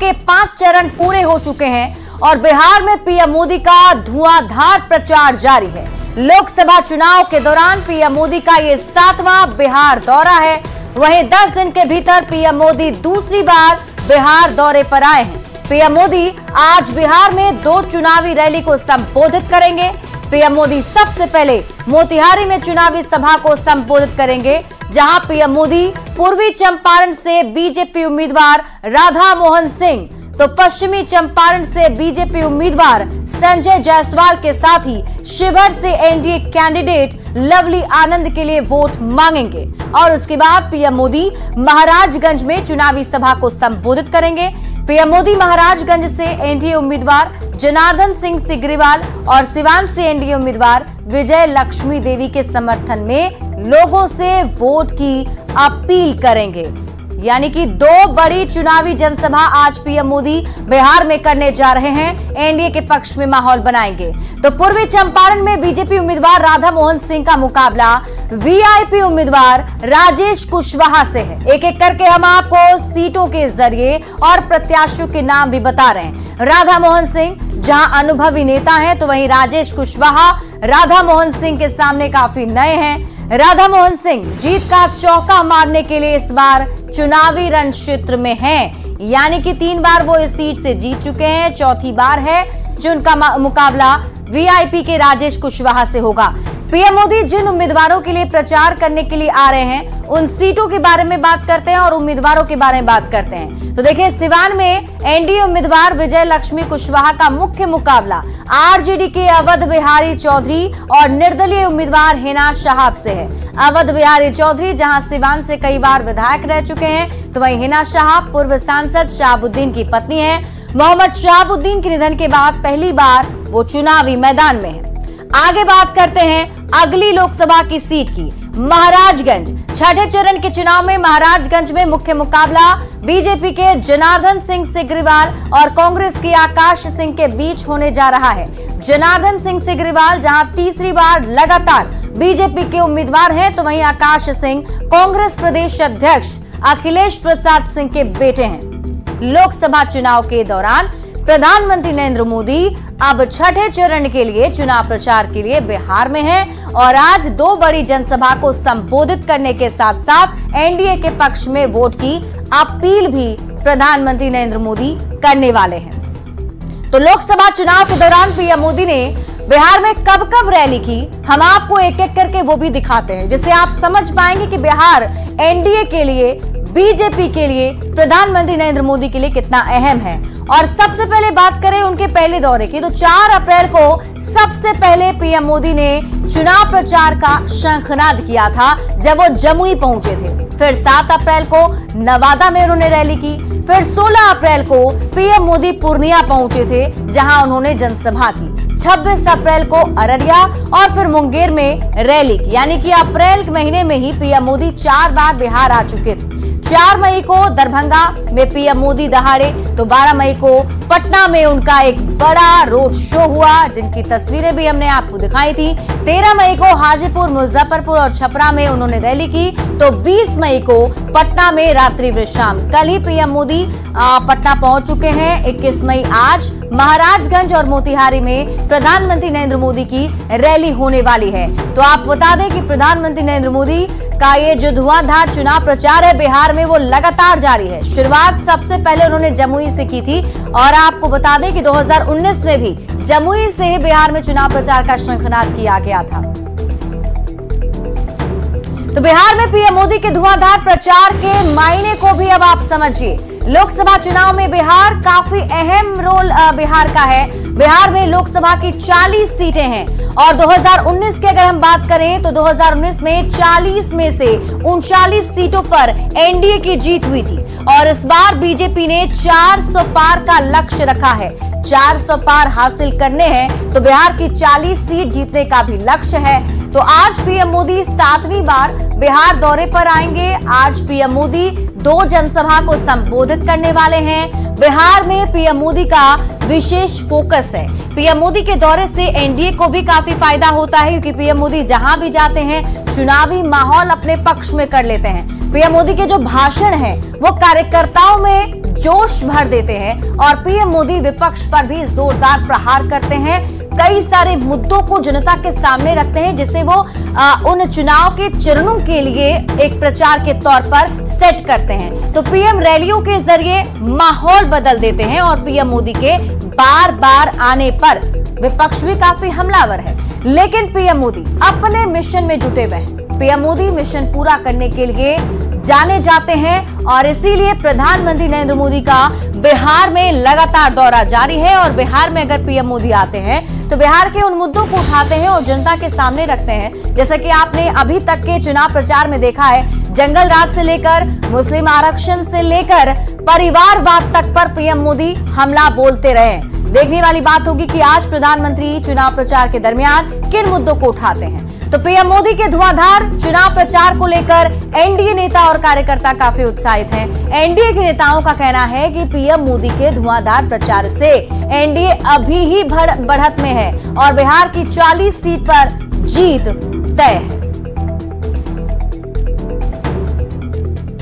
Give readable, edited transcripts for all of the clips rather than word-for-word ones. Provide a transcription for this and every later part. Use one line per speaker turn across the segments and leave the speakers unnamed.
के 5 चरण पूरे हो चुके हैं और बिहार में पीएम मोदी का धुआंधार प्रचार जारी है। लोकसभा चुनाव के दौरान पीएम मोदी का ये 7वां बिहार दौरा है। वहीं 10 दिन के भीतर पीएम मोदी दूसरी बार बिहार दौरे पर आए हैं। पीएम मोदी आज बिहार में 2 चुनावी रैली को संबोधित करेंगे। पीएम मोदी सबसे पहले मोतिहारी में चुनावी सभा को संबोधित करेंगे, जहां पीएम मोदी पूर्वी चंपारण से बीजेपी उम्मीदवार राधा मोहन सिंह तो पश्चिमी चंपारण से बीजेपी उम्मीदवार संजय जायसवाल के साथ ही शिवहर से एनडीए कैंडिडेट लवली आनंद के लिए वोट मांगेंगे और उसके बाद पीएम मोदी महाराजगंज में चुनावी सभा को संबोधित करेंगे। पीएम मोदी महाराजगंज से एनडीए उम्मीदवार जनार्दन सिंह सिग्रीवाल और सिवान से एनडीए उम्मीदवार विजय लक्ष्मी देवी के समर्थन में लोगों से वोट की अपील करेंगे। यानी कि 2 बड़ी चुनावी जनसभा आज पीएम मोदी बिहार में करने जा रहे हैं। एनडीए के पक्ष में माहौल बनाएंगे। तो पूर्वी चंपारण में बीजेपी उम्मीदवार राधा मोहन सिंह का मुकाबला वीआईपी उम्मीदवार राजेश कुशवाहा से है। एक एक करके हम आपको सीटों के जरिए और प्रत्याशियों के नाम भी बता रहे हैं। राधा मोहन सिंह जहां अनुभवी नेता हैं, तो वहीं राजेश कुशवाहा राधा मोहन सिंह के सामने काफी नए हैं। राधा मोहन सिंह जीत का चौका मारने के लिए इस बार चुनावी रणक्षेत्र में हैं। यानी कि 3 बार वो इस सीट से जीत चुके हैं, चौथी बार है जो उनका मुकाबला वीआईपी के राजेश कुशवाहा से होगा। पीएम मोदी जिन उम्मीदवारों के लिए प्रचार करने के लिए आ रहे हैं, उन सीटों के बारे में बात करते हैं और उम्मीदवारों के बारे में बात करते हैं। तो देखिए, सिवान में एनडीए उम्मीदवार विजय लक्ष्मी कुशवाहा का मुख्य मुकाबला आरजेडी के अवध बिहारी चौधरी और निर्दलीय उम्मीदवार हिना शहाब से है। अवध बिहारी चौधरी जहां सिवान से कई बार विधायक रह चुके हैं, तो वहीं हिना शहाब पूर्व सांसद शहाबुद्दीन की पत्नी है। मोहम्मद शहाबुद्दीन के निधन के बाद पहली बार वो चुनावी मैदान में है। आगे बात करते हैं अगली लोकसभा की सीट की, महाराजगंज। छठे चरण के चुनाव में महाराजगंज में मुख्य मुकाबला बीजेपी के जनार्दन सिंह सिग्रीवाल और कांग्रेस के आकाश सिंह के बीच होने जा रहा है। जनार्दन सिंह सिग्रीवाल जहां तीसरी बार लगातार बीजेपी के उम्मीदवार हैं, तो वहीं आकाश सिंह कांग्रेस प्रदेश अध्यक्ष अखिलेश प्रसाद सिंह के बेटे हैं। लोकसभा चुनाव के दौरान प्रधानमंत्री नरेंद्र मोदी अब छठे चरण के लिए चुनाव प्रचार के लिए बिहार में हैं और आज 2 बड़ी जनसभा को संबोधित करने के साथ साथ एनडीए के पक्ष में वोट की अपील भी प्रधानमंत्री नरेंद्र मोदी करने वाले हैं। तो लोकसभा चुनाव के दौरान पीएम मोदी ने बिहार में कब कब रैली की, हम आपको एक एक करके वो भी दिखाते हैं, जिससे आप समझ पाएंगे कि बिहार एनडीए के लिए, बीजेपी के लिए, प्रधानमंत्री नरेंद्र मोदी के लिए कितना अहम है। और सबसे पहले बात करें उनके पहले दौरे की, तो 4 अप्रैल को सबसे पहले पीएम मोदी ने चुनाव प्रचार का शंखनाद किया था जब वो जमुई पहुंचे थे। फिर 7 अप्रैल को नवादा में उन्होंने रैली की। फिर 16 अप्रैल को पीएम मोदी पूर्णिया पहुंचे थे, जहां उन्होंने जनसभा की। 26 अप्रैल को अररिया और फिर मुंगेर में रैली की। यानी कि अप्रैल महीने में ही पीएम मोदी 4 बार बिहार आ चुके थे। 4 मई को दरभंगा में पीएम मोदी दहाड़े, तो 12 मई को पटना में उनका एक बड़ा रोड शो हुआ, जिनकी तस्वीरें भी हमने आपको दिखाई थी। 13 मई को हाजीपुर, मुजफ्फरपुर और छपरा में उन्होंने रैली की। तो 20 मई को पटना में रात्रि विश्राम। कल ही पीएम मोदी पटना पहुंच चुके हैं। 21 मई आज महाराजगंज और मोतिहारी में प्रधानमंत्री नरेंद्र मोदी की रैली होने वाली है। तो आप बता दें कि प्रधानमंत्री नरेंद्र मोदी का ये जो धुआंधार चुनाव प्रचार है बिहार में, वो लगातार जारी है। शुरुआत सबसे पहले उन्होंने जमुई से की थी और आपको बता दें कि 2019 में भी जमुई से ही बिहार में चुनाव प्रचार का शंखनाद किया गया था। तो बिहार में पीएम मोदी के धुआंधार प्रचार के मायने को भी अब आप समझिए। लोकसभा चुनाव में बिहार काफी अहम रोल बिहार का है। बिहार में लोकसभा की 40 सीटें हैं और 2019 की अगर हम बात करें तो 2019 में 40 में से 39 सीटों पर एनडीए की जीत हुई थी और इस बार बीजेपी ने 400 पार का लक्ष्य रखा है। 400 पार हासिल करने हैं तो बिहार की 40 सीट जीतने का भी लक्ष्य है। तो आज पीएम मोदी 7वीं बार बिहार दौरे पर आएंगे। आज पीएम मोदी 2 जनसभा को संबोधित करने वाले हैं। बिहार में पीएम मोदी का विशेष फोकस है। पीएम मोदी के दौरे से एनडीए को भी काफी फायदा होता है, क्योंकि पीएम मोदी जहां भी जाते हैं चुनावी माहौल अपने पक्ष में कर लेते हैं। पीएम मोदी के जो भाषण हैं वो कार्यकर्ताओं में जोश भर देते हैं और पीएम मोदी विपक्ष पर भी जोरदार प्रहार करते हैं। कई सारे मुद्दों को जनता के सामने रखते हैं, जिसे वो उन चुनाव के चरणों के लिए एक प्रचार के तौर पर सेट करते हैं। तो पीएम रैलियों के जरिए माहौल बदल देते हैं और पीएम मोदी के बार बार आने पर विपक्ष भी काफी हमलावर है, लेकिन पीएम मोदी अपने मिशन में जुटे हुए हैं। पीएम मोदी मिशन पूरा करने के लिए जाने जाते हैं और इसीलिए प्रधानमंत्री नरेंद्र मोदी का बिहार में लगातार दौरा जारी है। और बिहार में अगर पीएम मोदी आते हैं तो बिहार के उन मुद्दों को उठाते हैं और जनता के सामने रखते हैं। जैसा कि आपने अभी तक के चुनाव प्रचार में देखा है, जंगल राज से लेकर मुस्लिम आरक्षण से लेकर परिवारवाद तक पर पीएम मोदी हमला बोलते रहे। देखने वाली बात होगी कि आज प्रधानमंत्री चुनाव प्रचार के दरमियान किन मुद्दों को उठाते हैं। तो पीएम मोदी के धुआंधार चुनाव प्रचार को लेकर एनडीए नेता और कार्यकर्ता काफी उत्साहित हैं। एनडीए के नेताओं का कहना है कि पीएम मोदी के धुआंधार प्रचार से एनडीए अभी ही बढ़त में है और बिहार की 40 सीट पर जीत तय है।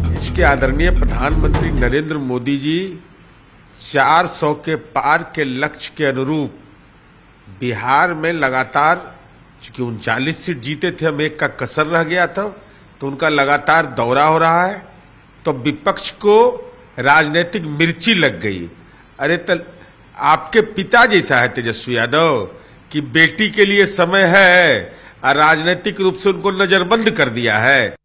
देश के आदरणीय प्रधानमंत्री नरेंद्र मोदी जी 400 के पार के लक्ष्य के अनुरूप बिहार में लगातार, चूंकि 39 सीट जीते थे, हम एक का कसर रह गया था, तो उनका लगातार दौरा हो रहा है। तो विपक्ष को राजनीतिक मिर्ची लग गई। अरे तो आपके पिता जैसा है तेजस्वी यादव कि बेटी के लिए समय है और राजनीतिक रूप से उनको नजरबंद कर दिया है।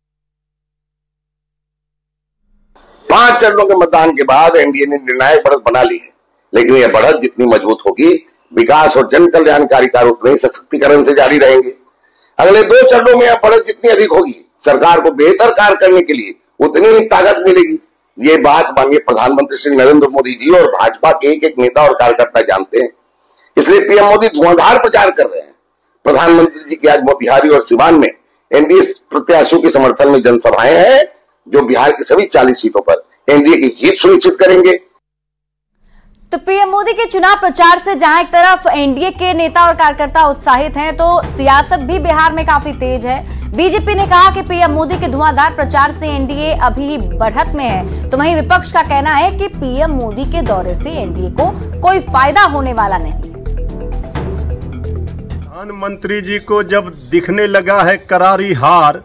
5 चरणों के मतदान के बाद एनडीए ने निर्णायक बढ़त बना ली है, लेकिन यह बढ़त जितनी मजबूत होगी, विकास और जन कल्याणकारी कार्य उतने सशक्तिकरण से जारी रहेंगे। अगले 2 चरणों में यह बढ़त जितनी अधिक होगी, सरकार को बेहतर कार्य करने के लिए उतनी ही ताकत मिलेगी। ये बात माननीय प्रधानमंत्री श्री नरेंद्र मोदी जी और भाजपा के एक एक नेता और कार्यकर्ता जानते हैं। इसलिए पीएम मोदी धुआंधार प्रचार कर रहे हैं। प्रधानमंत्री जी की आज मोतिहारी और सिवान में एनडीए प्रत्याशियों के समर्थन में जनसभाएं हैं, जो बिहार की सभी 40 सीटों पर एनडीए की जीत सुनिश्चित करेंगे।
तो पीएम मोदी के चुनाव प्रचार से जहां एक तरफ एनडीए के नेता और कार्यकर्ता उत्साहित हैं, तो सियासत भी बिहार में काफी तेज है। बीजेपी ने कहा कि पीएम मोदी के धुआंधार प्रचार से एनडीए अभी बढ़त में है, तो वहीं विपक्ष का कहना है कि पीएम मोदी के दौरे से एनडीए को कोई फायदा होने वाला नहीं।
प्रधानमंत्री जी को जब दिखने लगा है करारी हार,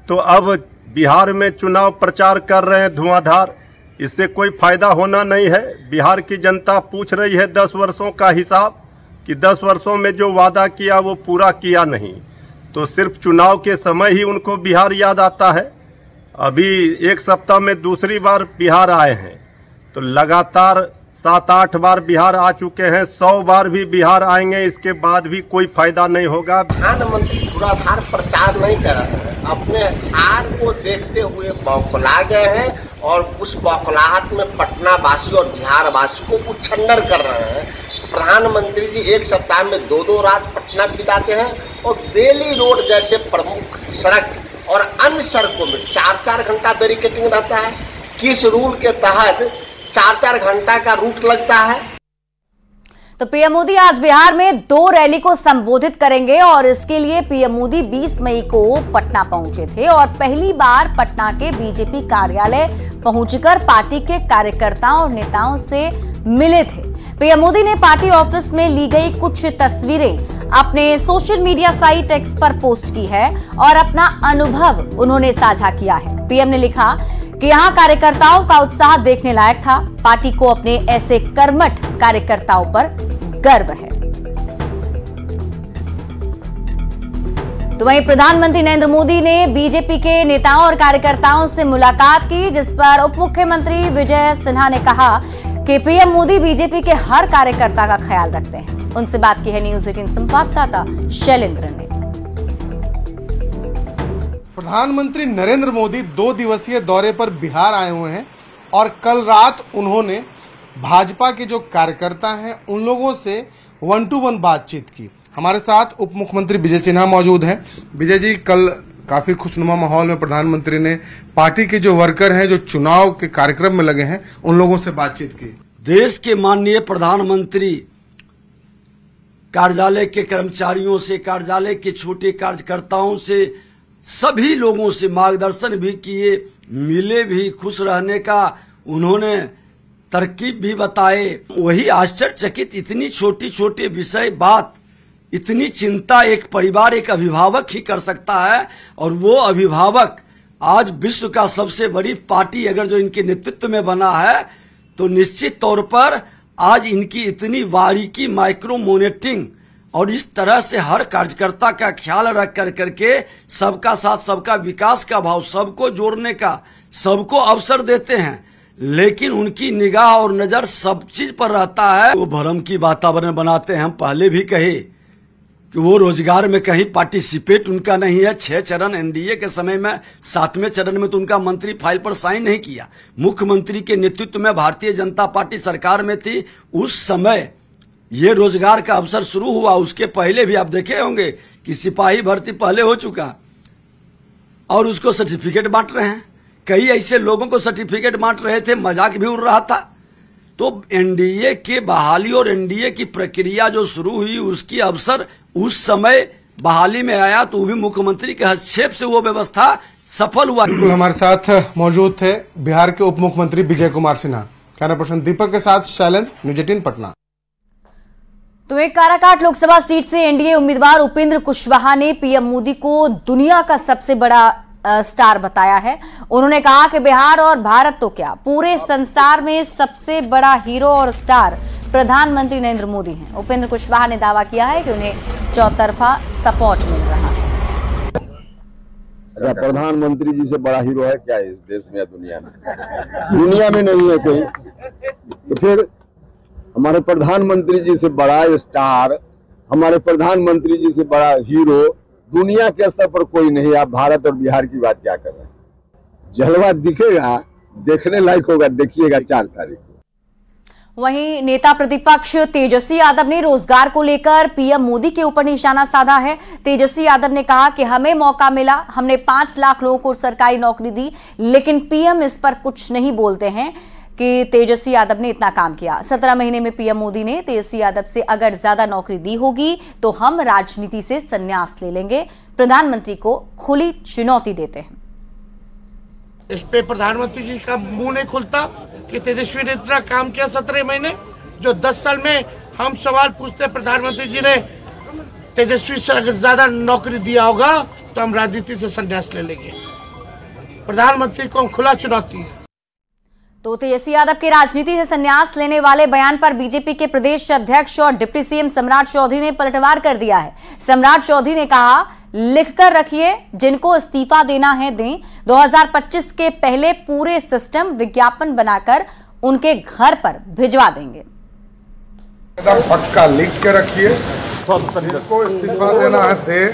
तो अब बिहार में चुनाव प्रचार कर रहे हैं धुआंधार। इससे कोई फायदा होना नहीं है। बिहार की जनता पूछ रही है 10 वर्षों का हिसाब, कि 10 वर्षों में जो वादा किया वो पूरा किया नहीं, तो सिर्फ चुनाव के समय ही उनको बिहार याद आता है। अभी 1 सप्ताह में दूसरी बार बिहार आए हैं, तो लगातार 7-8 बार बिहार आ चुके हैं, 100 बार भी बिहार आएंगे, इसके बाद भी कोई फायदा नहीं होगा।
प्रधानमंत्री धुआंधार प्रचार नहीं कर रहे हैं, अपने हार को देखते हुए बौखला गए हैं और उस बौखलाहट में पटना वासी और बिहार वासी को उच्छन्नर कर रहे हैं। प्रधानमंत्री जी 1 सप्ताह में 2-2 रात पटना बिताते हैं और बेली रोड जैसे प्रमुख सड़क और अन्य सड़कों में 4-4 घंटा बैरिकेडिंग रहता है। किस रूल के तहत 4-4 घंटा का रूट लगता है?
तो पीएम मोदी आज बिहार में 2 रैली को संबोधित करेंगे और इसके लिए पीएम मोदी 20 मई को पटना पहुंचे थे और पहली बार पटना के बीजेपी कार्यालय पहुंचकर पार्टी के कार्यकर्ताओं और नेताओं से मिले थे। पीएम मोदी ने पार्टी ऑफिस में ली गई कुछ तस्वीरें अपने सोशल मीडिया साइट एक्स पर पोस्ट की है और अपना अनुभव उन्होंने साझा किया है। पीएम ने लिखा कि यहां कार्यकर्ताओं का उत्साह देखने लायक था। पार्टी को अपने ऐसे कर्मठ कार्यकर्ताओं पर गर्व है। तो वहीं प्रधानमंत्री नरेंद्र मोदी ने बीजेपी के नेताओं और कार्यकर्ताओं से मुलाकात की, जिस पर उप मुख्यमंत्री विजय सिन्हा ने कहा कि पीएम मोदी बीजेपी के हर कार्यकर्ता का ख्याल रखते हैं। उनसे बात की है न्यूज़ 18 संवाददाता शैलेंद्र ने।
प्रधानमंत्री नरेंद्र मोदी 2 दिवसीय दौरे पर बिहार आए हुए हैं और कल रात उन्होंने भाजपा के जो कार्यकर्ता हैं उन लोगों से 1-to-1 बातचीत की। हमारे साथ उप मुख्यमंत्री विजय सिन्हा मौजूद हैं। विजय जी, कल काफी खुशनुमा माहौल में प्रधानमंत्री ने पार्टी के जो वर्कर हैं जो चुनाव के कार्यक्रम में लगे हैं उन लोगों से बातचीत की।
देश के माननीय प्रधानमंत्री कार्यालय के कर्मचारियों से, कार्यालय के छोटे कार्यकर्ताओं से, सभी लोगों से मार्गदर्शन भी किए, मिले भी, खुश रहने का उन्होंने तरकीब भी बताए। वही आश्चर्यचकित, इतनी छोटी छोटी विषय बात, इतनी चिंता एक परिवार, एक अभिभावक ही कर सकता है। और वो अभिभावक आज विश्व का सबसे बड़ी पार्टी अगर जो इनके नेतृत्व में बना है, तो निश्चित तौर पर आज इनकी इतनी बारीकी, माइक्रो मॉनिटरिंग और इस तरह से हर कार्यकर्ता का ख्याल रख कर करके सबका साथ, सबका विकास का भाव, सबको जोड़ने का, सबको अवसर देते हैं। लेकिन उनकी निगाह और नजर सब चीज पर रहता है। वो भरम की वातावरण बनाते हैं। हम पहले भी कहे कि वो रोजगार में कहीं पार्टिसिपेट उनका नहीं है। 6 चरण एनडीए के समय में 7वें चरण में तो उनका मंत्री फाइल पर साइन नहीं किया। मुख्यमंत्री के नेतृत्व में भारतीय जनता पार्टी सरकार में थी। उस समय ये रोजगार का अवसर शुरू हुआ। उसके पहले भी आप देखे होंगे कि सिपाही भर्ती पहले हो चुका और उसको सर्टिफिकेट बांट रहे हैं। कई ऐसे लोगों को सर्टिफिकेट बांट रहे थे, मजाक भी उड़ रहा था। तो एनडीए के बहाली और एनडीए की प्रक्रिया जो शुरू हुई, उसकी अवसर उस समय बहाली में आया, तो भी मुख्यमंत्री के हस्तक्षेप से वो व्यवस्था सफल हुआ।
बिल्कुल हमारे साथ मौजूद थे बिहार के उप मुख्यमंत्री विजय कुमार सिन्हा। कैमरा पर्सन दीपक के साथ शैलेंद्र, न्यूज़ 18 पटना।
तो एक काराकाट लोकसभा सीट से एनडीए उम्मीदवार उपेंद्र कुशवाहा ने पीएम मोदी को दुनिया का सबसे बड़ा स्टार बताया है। उन्होंने कहा कि बिहार और भारत तो क्या, पूरे संसार में सबसे बड़ा हीरो और स्टार प्रधानमंत्री नरेंद्र मोदी हैं। उपेंद्र कुशवाहा ने दावा किया है कि उन्हें चौतरफा सपोर्ट मिल रहा है।
प्रधानमंत्री जी से बड़ा हीरो है क्या इस देश में या दुनिया में? दुनिया में नहीं है कोई। तो फिर हमारे प्रधानमंत्री जी से बड़ा स्टार, हमारे प्रधानमंत्री जी से बड़ा हीरो दुनिया के स्तर पर कोई नहीं। आप भारत और बिहार की बात क्या कर रहे हैं? जलवा दिखेगा, देखने लायक होगा, देखिएगा 4 तारीख को।
वहीं नेता प्रतिपक्ष तेजस्वी यादव ने रोजगार को लेकर पीएम मोदी के ऊपर निशाना साधा है। तेजस्वी यादव ने कहा कि हमें मौका मिला, हमने 5 लाख लोगों को सरकारी नौकरी दी, लेकिन पीएम इस पर कुछ नहीं बोलते हैं कि तेजस्वी यादव ने इतना काम किया। 17 महीने में पीएम मोदी ने तेजस्वी यादव से अगर ज्यादा नौकरी दी होगी तो हम राजनीति से संन्यास ले लेंगे। प्रधानमंत्री को खुली चुनौती देते हैं।
इस पे प्रधानमंत्री जी का मुंह नहीं खुलता कि तेजस्वी ने इतना काम किया 17 महीने। जो 10 साल में हम सवाल पूछते, प्रधानमंत्री जी ने तेजस्वी से अगर ज्यादा नौकरी दिया होगा तो हम राजनीति से संन्यास ले लेंगे। प्रधानमंत्री को खुला चुनौती है।
तो तेजस्वी यादव के राजनीति से संन्यास लेने वाले बयान पर बीजेपी के प्रदेश अध्यक्ष और डिप्टी सीएम सम्राट चौधरी ने पलटवार कर दिया है। सम्राट चौधरी ने कहा, लिखकर रखिए, जिनको इस्तीफा देना है दें। 2025 के पहले पूरे सिस्टम विज्ञापन बनाकर उनके घर पर भिजवा देंगे।
पक्का लिख के रखिए, जिनको इस्तीफा देना है दे।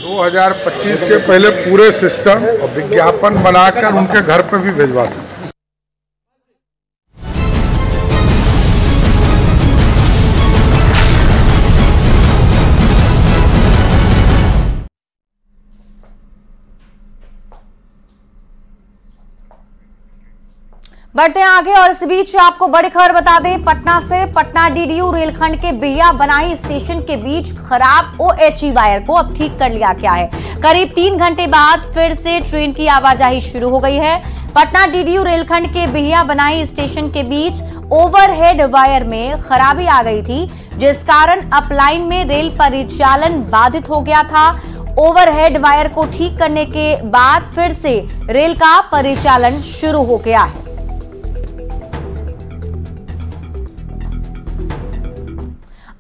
2025 के पहले पूरे सिस्टम और विज्ञापन बनाकर उनके घर पर भी भिजवा दें।
बढ़ते हैं आगे और इस बीच आपको बड़ी खबर बता दें, पटना से पटना डीडीयू रेलखंड के बिहिया बनाई स्टेशन के बीच खराब ओएचई वायर को अब ठीक कर लिया गया है। करीब 3 घंटे बाद फिर से ट्रेन की आवाजाही शुरू हो गई है। पटना डीडीयू रेलखंड के बिहिया बनाई स्टेशन के बीच ओवरहेड वायर में खराबी आ गई थी, जिस कारण अपलाइन में रेल परिचालन बाधित हो गया था। ओवरहेड वायर को ठीक करने के बाद फिर से रेल का परिचालन शुरू हो गया है।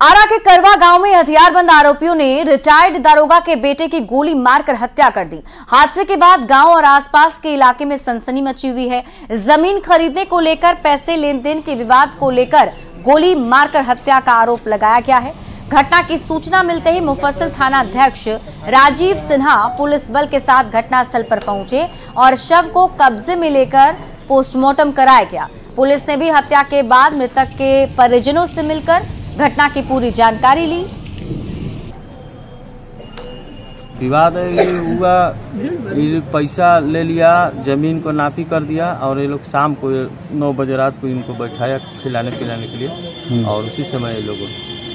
आरा के करवा गांव में हथियारबंद आरोपियों ने रिटायर्ड दारोगा के बेटे की गोली मारकर हत्या कर दी। हादसे के बाद गांव और आसपास के इलाके में सनसनी मची हुई है। जमीन खरीदने को लेकर पैसे लेन देन के विवाद को लेकर गोली मारकर हत्या का आरोप लगाया गया है। घटना की सूचना मिलते ही मुफस्सिल थाना अध्यक्ष राजीव सिन्हा पुलिस बल के साथ घटनास्थल पर पहुंचे और शव को कब्जे में लेकर पोस्टमार्टम कराया गया। पुलिस ने भी हत्या के बाद मृतक के परिजनों से मिलकर घटना की पूरी जानकारी ली।
विवाद ये हुआ, ये पैसा ले लिया, जमीन को नापी कर दिया और ये लोग शाम को 9 बजे रात को इनको बैठाया खिलाने पिलाने के लिए और उसी समय ये लोग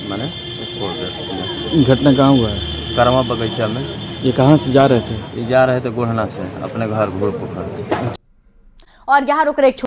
मैंने स्पोर्ट।
घटना कहाँ हुआ है?
करवा बगीचा में।
ये कहाँ से जा रहे थे?
ये जा रहे थे गोढ़ना से अपने घर घोड़ पोखर।
और यहाँ रुक रहे